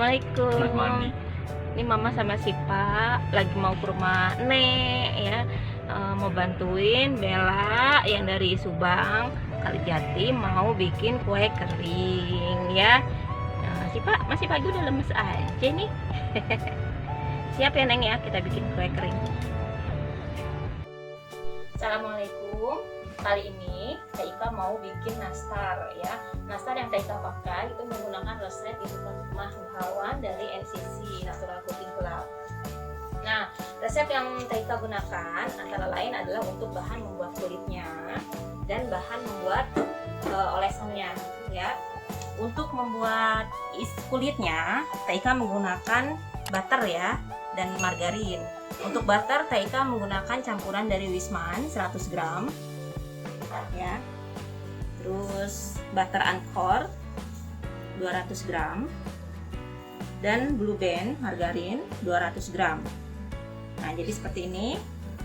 Assalamualaikum. Mandi. Ini Mama sama Sipa lagi mau ke rumah Nek ya. Mau bantuin Bella yang dari Subang Kalijati mau bikin kue kering ya. Sipa masih pagi udah lemes aja nih. Siap ya Neng ya, kita bikin kue kering. Assalamualaikum. Kali ini Teh Ika mau bikin nastar ya. Nastar yang Teh Ika pakai itu menggunakan resep ibu rumah rumahan dari NCC Natural Cooking Club. Nah, resep yang Teh Ika gunakan antara lain adalah untuk bahan membuat kulitnya dan bahan membuat olesannya ya. Untuk membuat kulitnya Teh Ika menggunakan butter ya dan margarin. Untuk butter Teh Ika menggunakan campuran dari Wisman 100 gram ya. Terus butter Anchor 200 gram dan Blue Band margarin 200 gram. Nah, jadi seperti ini.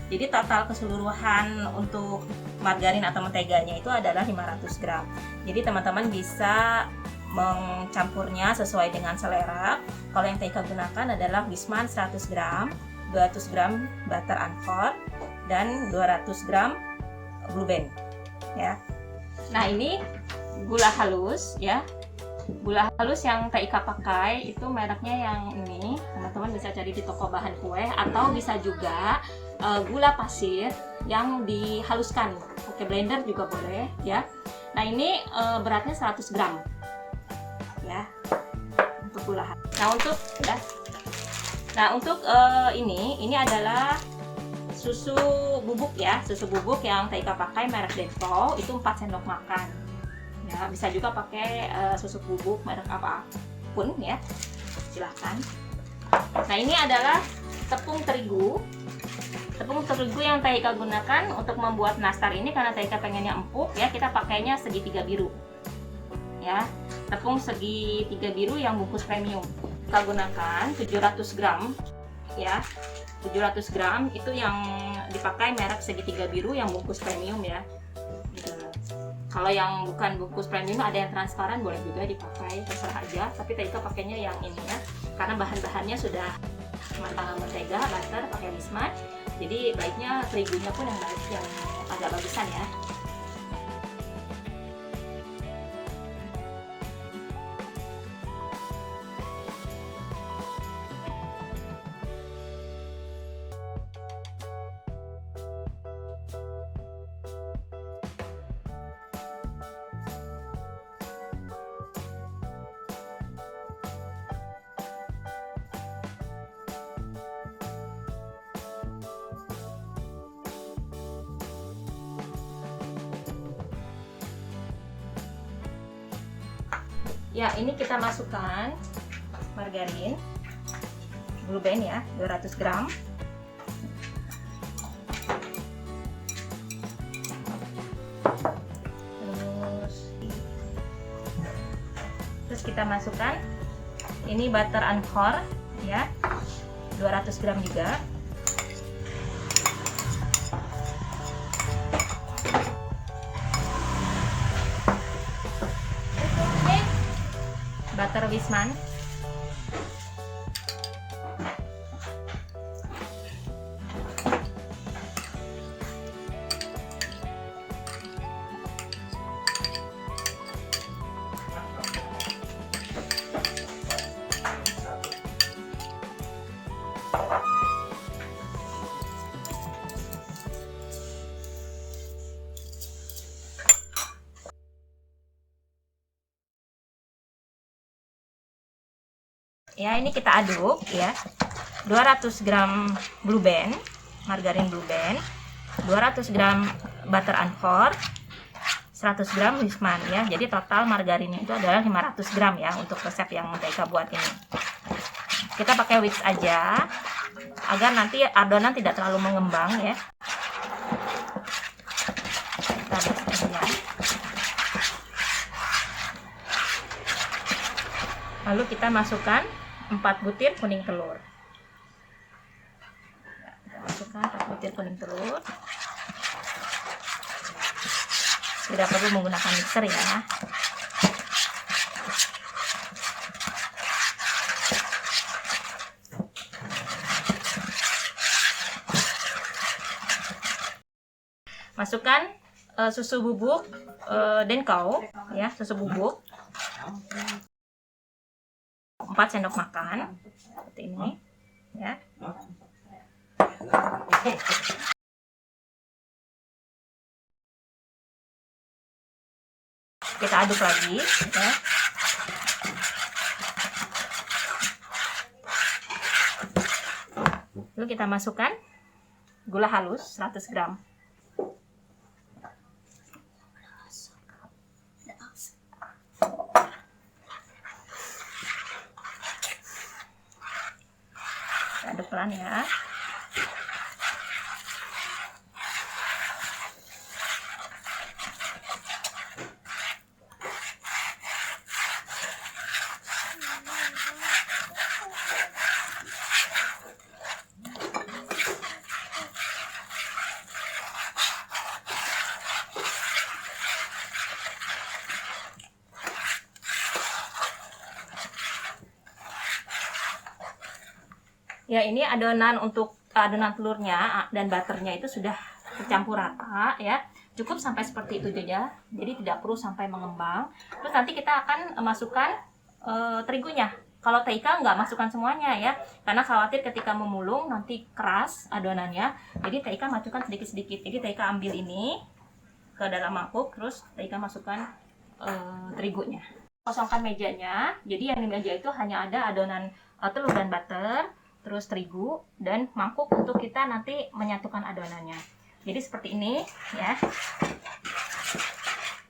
Jadi total keseluruhan untuk margarin atau menteganya itu adalah 500 gram. Jadi teman-teman bisa mencampurnya sesuai dengan selera. Kalau yang Teh Ika gunakan adalah Wisman 100 gram, 200 gram butter Anchor dan 200 gram Blue Band ya. Nah, ini gula halus ya. Gula halus yang Teh Ika pakai itu mereknya yang ini. Teman-teman bisa cari di toko bahan kue atau bisa juga gula pasir yang dihaluskan. Pakai blender juga boleh ya. Nah, ini beratnya 100 gram ya. Untuk gula halus. Nah, untuk ini adalah susu bubuk ya. Susu bubuk yang Teh Ika pakai merek Depo itu 4 sendok makan. Ya, bisa juga pakai susu bubuk merek apapun ya. Silahkan. Nah, ini adalah tepung terigu. Tepung terigu yang Teh Ika gunakan untuk membuat nastar ini karena Teh Ika pengennya empuk ya, kita pakainya segitiga biru. Ya, tepung segitiga biru yang bungkus premium. Kita gunakan 700 gram ya. 700 gram itu yang dipakai merek segitiga biru yang bungkus premium ya. Kalau yang bukan bungkus premium ada yang transparan boleh juga dipakai, terserah aja. Tapi Teh Ika pakainya yang ini ya, karena bahan-bahannya sudah mentega, butter, pakai Wisman. Jadi baiknya terigunya pun yang agak bagusan ya. Ya, ini kita masukkan margarin Blue Band ya, 200 gram. Terus kita masukkan ini butter Anchor ya, 200 gram juga. Butter Wisman. Ya, ini kita aduk ya. 200 gram Blue Band, margarin Blue Band, 200 gram butter Anchor, 100 gram Wisman ya. Jadi total margarinnya itu adalah 500 gram ya untuk resep yang Teh Ika buat ini. Kita pakai whisk aja agar nanti adonan tidak terlalu mengembang ya. Kita whisk aja. Lalu kita masukkan 4 butir kuning telur. Kita masukkan 4 butir kuning telur. Tidak perlu menggunakan mixer ya. masukkan susu bubuk Denkau ya, susu bubuk 4 sendok makan seperti ini ya. Kita aduk lagi ya. Lalu kita masukkan gula halus 100 gram. Kita aduk pelan ya. Ya, ini adonan untuk adonan telurnya dan butternya itu sudah tercampur rata ya. Cukup sampai seperti itu saja. Jadi tidak perlu sampai mengembang. Terus nanti kita akan masukkan terigunya. Kalau Taika nggak masukkan semuanya ya, karena khawatir ketika memulung nanti keras adonannya. Jadi Taika masukkan sedikit-sedikit. Jadi Taika ambil ini ke dalam mangkuk, terus Taika masukkan terigunya. Kosongkan mejanya. Jadi yang di meja itu hanya ada adonan telur dan butter, terus terigu dan mangkuk untuk kita nanti menyatukan adonannya. Jadi seperti ini ya.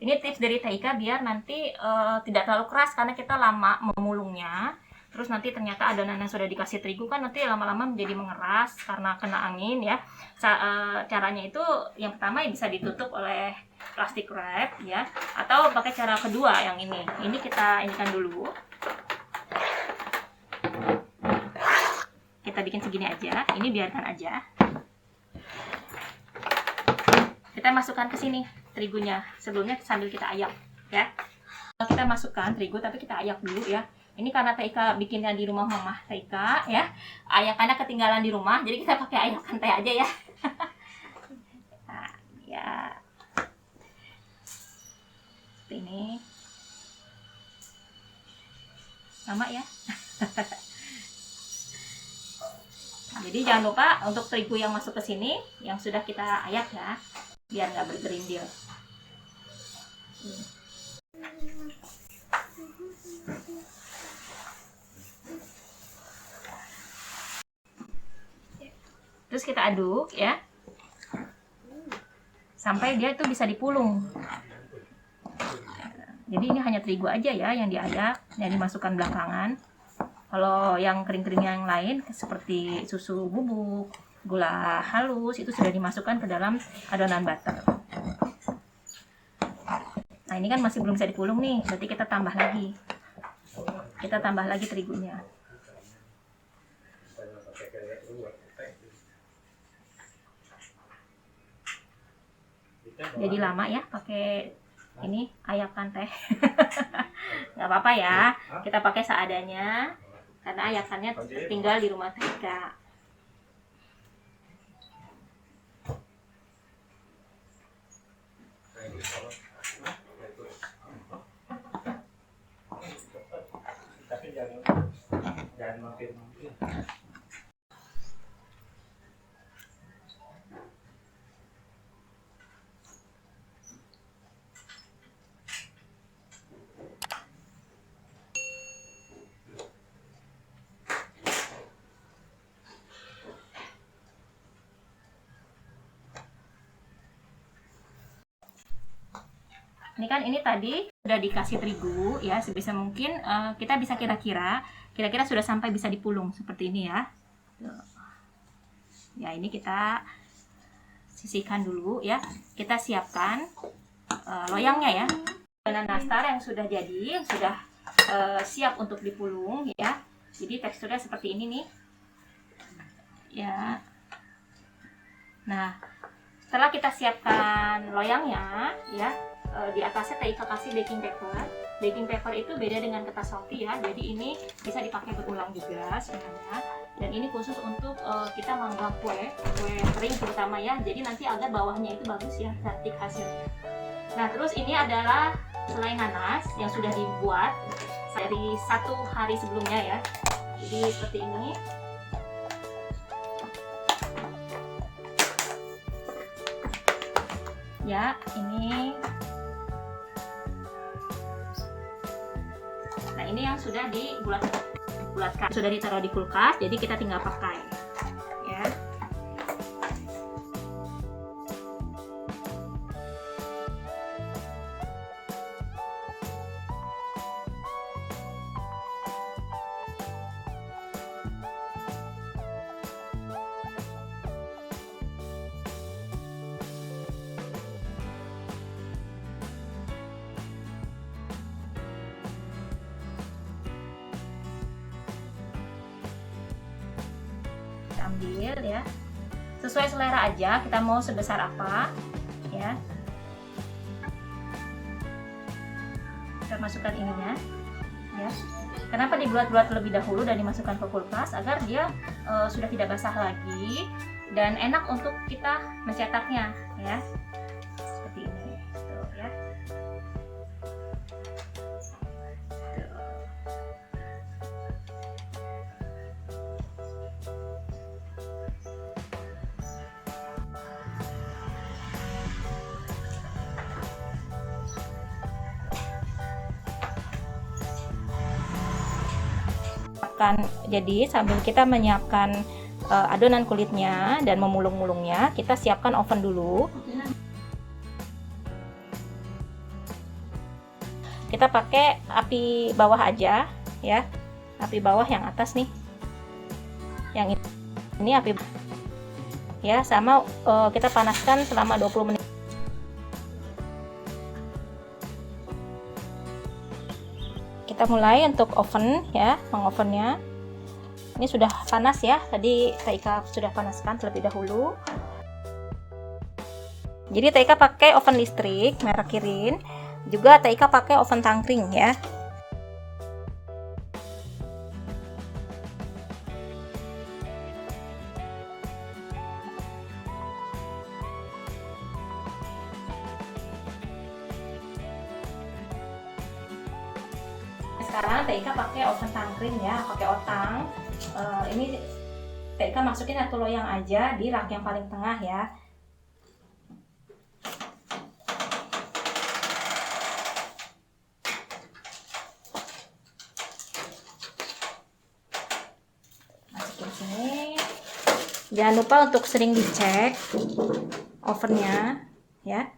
Ini tips dari Taika biar nanti tidak terlalu keras karena kita lama memulungnya. Terus nanti ternyata adonan yang sudah dikasih terigu kan nanti lama-lama menjadi mengeras karena kena angin ya. Caranya itu yang pertama bisa ditutup oleh plastik wrap ya, atau pakai cara kedua yang ini. Ini kita inikan dulu. Kita bikin segini aja, ini biarkan aja. Kita masukkan ke sini terigunya, sebelumnya sambil kita ayak ya. Kita masukkan terigu tapi kita ayak dulu ya. Ini karena Taika bikinnya di rumah Mama Taika ya, ayakannya ketinggalan di rumah, jadi kita pakai ayakan teh aja ya. Nah, ya seperti ini, sama ya. Jadi jangan lupa untuk terigu yang masuk ke sini yang sudah kita ayak ya, biar nggak bergerindil. Terus kita aduk ya, sampai dia itu bisa dipulung. Jadi ini hanya terigu aja ya yang diayak, yang dimasukkan belakangan. Kalau yang kering-kering yang lain seperti susu bubuk, gula halus itu sudah dimasukkan ke dalam adonan butter. Nah ini kan masih belum bisa dipulung nih, berarti kita tambah lagi. Kita tambah lagi terigunya. Jadi lama ya pakai ini ayakan teh. Nggak apa-apa ya, kita pakai seadanya. Karena ayakannya tinggal di rumah Taika. Tapi jangan mampir. Ini kan ini tadi sudah dikasih terigu ya, sebisa mungkin kita bisa kira-kira sudah sampai bisa dipulung seperti ini ya. Ya ini kita sisihkan dulu ya. Kita siapkan loyangnya ya. Adonan nastar yang sudah jadi, yang sudah siap untuk dipulung ya. Jadi teksturnya seperti ini nih. Ya. Nah, setelah kita siapkan loyangnya ya, di atasnya Taika kasih baking paper. Baking paper itu beda dengan kertas roti ya, jadi ini bisa dipakai berulang juga sebenarnya. Dan ini khusus untuk kita manggang kue kering terutama ya. Jadi nanti agar bawahnya itu bagus ya, cantik hasilnya. Nah terus ini adalah selai nanas yang sudah dibuat dari 1 hari sebelumnya ya. Jadi seperti ini. Ya, ini. Nah, ini yang sudah dibulatkan, sudah ditaruh di kulkas, jadi kita tinggal pakai. Ya. Ambil ya, sesuai selera aja, kita mau sebesar apa ya. Kita masukkan ininya ya. Kenapa dibuat-buat terlebih dahulu dan dimasukkan ke kulkas agar dia sudah tidak basah lagi dan enak untuk kita mencetaknya ya, seperti ini tuh ya. Jadi sambil kita menyiapkan adonan kulitnya dan memulung-mulungnya, kita siapkan oven dulu. Kita pakai api bawah aja ya, api bawah yang atas nih, yang ini api ya, sama kita panaskan selama 20 menit. Kita mulai untuk oven ya, mengovennya. Ini sudah panas ya, tadi Taika sudah panaskan terlebih dahulu. Jadi Taika pakai oven listrik merek Kirin, juga Taika pakai oven tangkring ya. Sekarang Taika pakai oven tangkring ya, pakai otang. Ini Taika masukin 1 loyang aja di rak yang paling tengah ya. Masukin sini. Jangan lupa untuk sering dicek ovennya ya.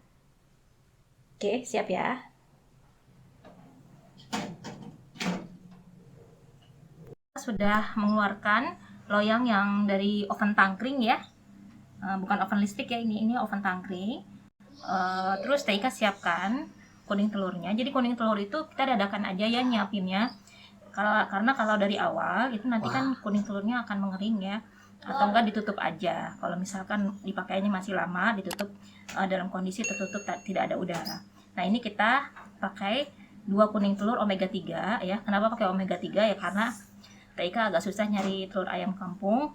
Oke, siap ya. Sudah mengeluarkan loyang yang dari oven tangkring ya, bukan oven listrik ya, ini oven tangkring. Terus Taika siapkan kuning telurnya. Jadi kuning telur itu kita dadakan aja ya nyiapinnya, karena kalau dari awal itu nanti kan kuning telurnya akan mengering ya, atau enggak ditutup aja. Kalau misalkan dipakainya masih lama, ditutup dalam kondisi tertutup tidak ada udara. Nah ini kita pakai 2 kuning telur omega 3 ya. Kenapa pakai omega 3 ya, karena Taika agak susah nyari telur ayam kampung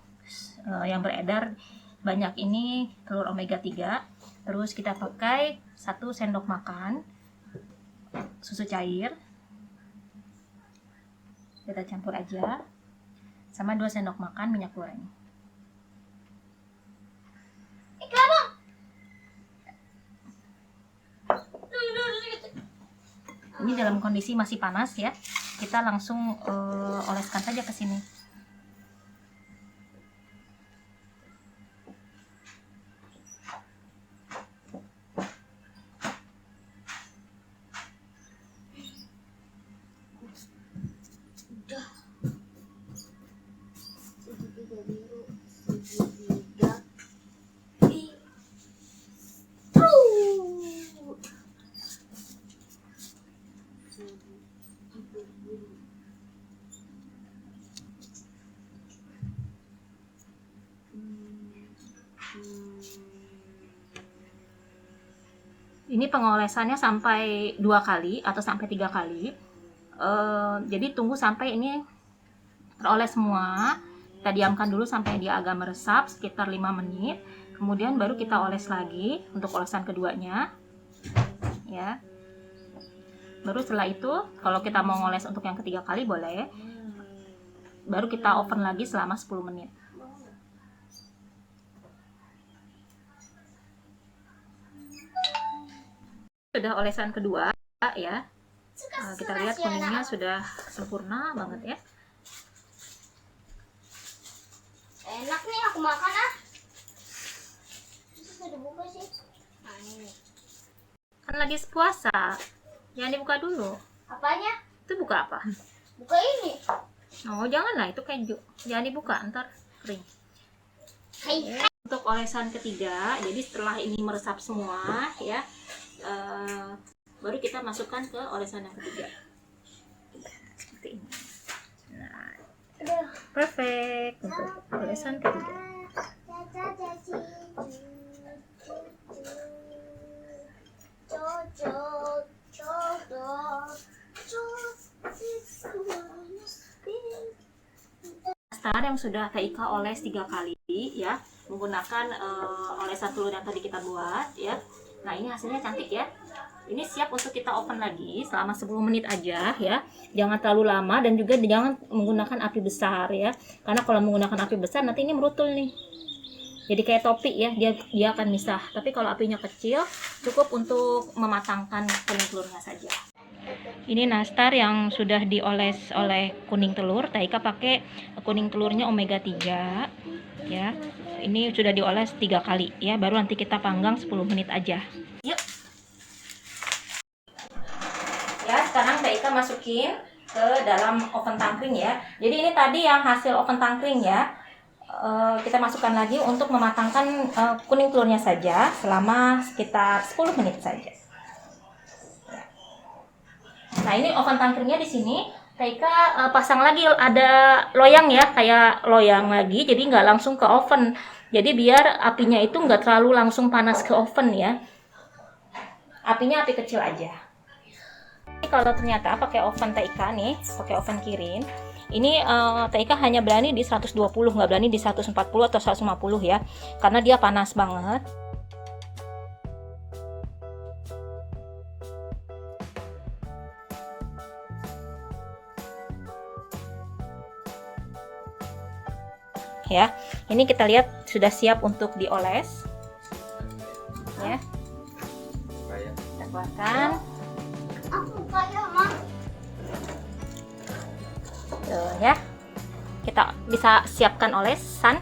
yang beredar banyak ini telur omega 3. Terus kita pakai 1 sendok makan susu cair, kita campur aja, sama 2 sendok makan minyak goreng. Ini dalam kondisi masih panas ya, kita langsung oleskan saja ke sini. Ini pengolesannya sampai 2 kali atau sampai 3 kali. Jadi tunggu sampai ini teroles semua. Kita diamkan dulu sampai dia agak meresap sekitar 5 menit. Kemudian baru kita oles lagi untuk olesan keduanya. Ya. Baru setelah itu, kalau kita mau ngoles untuk yang ketiga kali boleh. Baru kita oven lagi selama 10 menit. Sudah olesan kedua ya. Kita lihat kuningnya sudah sempurna banget ya. Enak nih aku makan ah. Sudah buka sih. Nah, ini. Kan lagi puasa. Jangan dibuka dulu. Apanya? Itu buka apa? Buka ini. Oh, janganlah, itu keju. Jangan dibuka, ntar kering. Hai. Untuk olesan ketiga, jadi setelah ini meresap semua ya, baru kita masukkan ke olesan yang ketiga. Seperti ini. Nah, perfect untuk olesan ketiga. Nastar yang sudah Taika oles 3 kali ya, menggunakan olesan telur yang tadi kita buat ya. Nah, ini hasilnya cantik ya. Ini siap untuk kita oven lagi selama 10 menit aja ya. Jangan terlalu lama dan juga jangan menggunakan api besar ya. Karena kalau menggunakan api besar nanti ini merutul nih. Jadi kayak topi ya, dia akan misah. Tapi kalau apinya kecil, cukup untuk mematangkan kuning telurnya saja. Ini nastar yang sudah dioles oleh kuning telur. Taika pakai kuning telurnya omega 3 ya. Ini sudah dioles 3 kali ya, baru nanti kita panggang 10 menit aja. Yuk. Ya, sekarang Taika masukin ke dalam oven tangkring ya. Jadi ini tadi yang hasil oven tangkring ya. Kita masukkan lagi untuk mematangkan kuning telurnya saja selama sekitar 10 menit saja. Nah, ini oven tangkringnya di sini. Taika pasang lagi ada loyang ya, kayak loyang lagi. Jadi nggak langsung ke oven. Jadi biar apinya itu nggak terlalu langsung panas ke oven ya. Apinya api kecil aja. Kalau ternyata pakai oven Taika nih, pakai oven Kirin, ini Taika hanya berani di 120, nggak berani di 140 atau 150 ya, karena dia panas banget. Ya, ini kita lihat sudah siap untuk dioles. Ya, kita keluarkan. Aku kaya mah. Tuh ya, kita bisa siapkan olesan.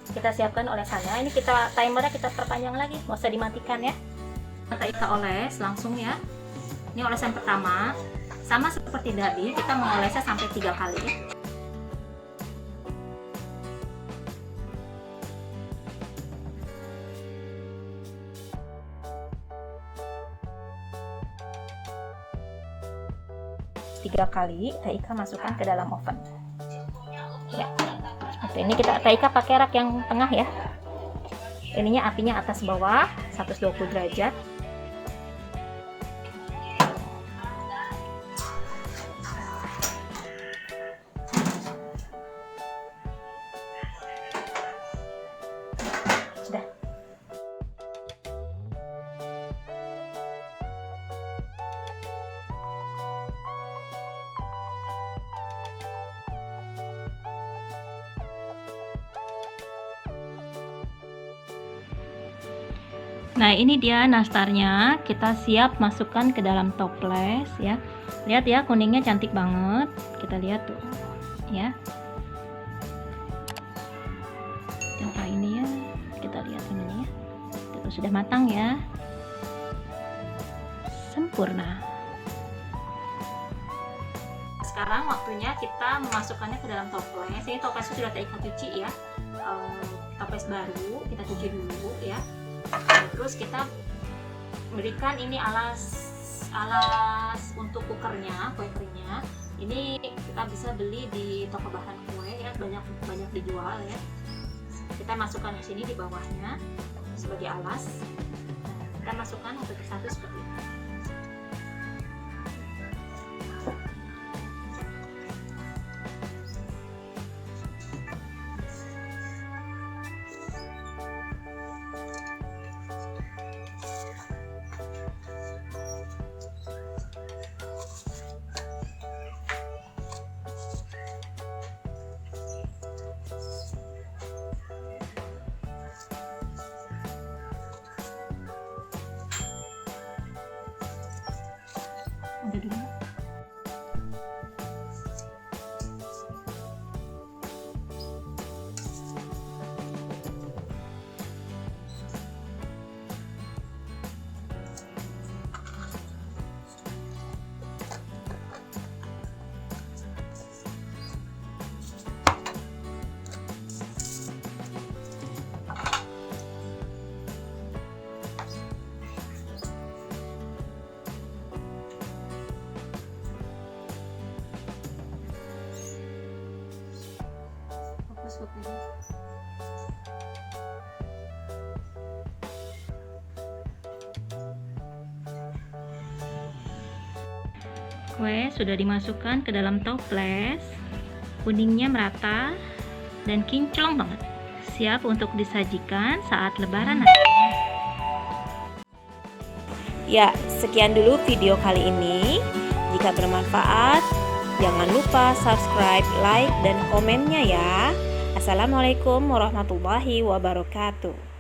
Kita siapkan olesannya. Ini kita timernya kita perpanjang lagi, nggak usah dimatikan ya. Kita oles langsung ya. Ini olesan pertama, sama seperti tadi kita mengolesnya sampai 3 kali. Tiga kali Taika masukkan ke dalam oven ya. Oke, ini kita Taika pakai rak yang tengah ya. Ininya apinya atas bawah 120 derajat. Sudah. Nah, ini dia nastarnya. Kita siap masukkan ke dalam toples ya. Lihat ya, kuningnya cantik banget. Kita lihat tuh ya. Coba ini ya. Kita lihat ini ya. Itu sudah matang ya. Sempurna. Sekarang waktunya kita memasukkannya ke dalam toples. Ini toplesnya sudah Taika cuci ya. Toples baru kita cuci dulu ya. Terus kita berikan ini alas untuk kukernya, kue keringnya. Ini kita bisa beli di toko bahan kue ya, banyak dijual ya. Kita masukkan di sini di bawahnya sebagai alas. Kita masukkan untuk satu seperti ini. tutup ini. Kue sudah dimasukkan ke dalam toples, kuningnya merata dan kinclong banget, siap untuk disajikan saat lebaran nanti. Ya, sekian dulu video kali ini. Jika bermanfaat, jangan lupa subscribe, like, dan komennya ya. Assalamualaikum warahmatullahi wabarakatuh.